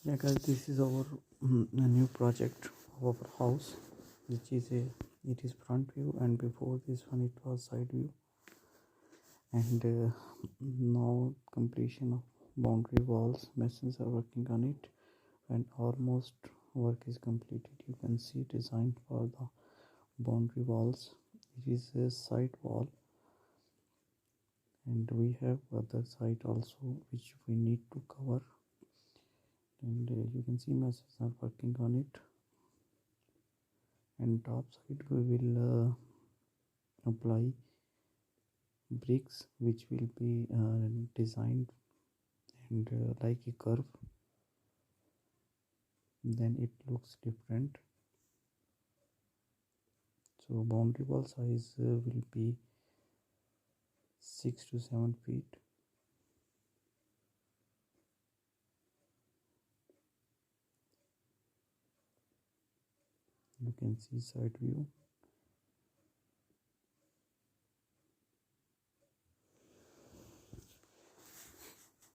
Yeah, guys, this is our a new project of our house, which is a it is front view, and before this one it was side view, and now completion of boundary walls. Masons are working on it, and almost work is completed. You can see design for the boundary walls. It is a side wall, and we have other side also which we need to cover, and you can see masons are working on it. And top side we will apply bricks which will be designed and like a curve, then it looks different. So boundary wall size will be 6 to 7 feet. You can see side view.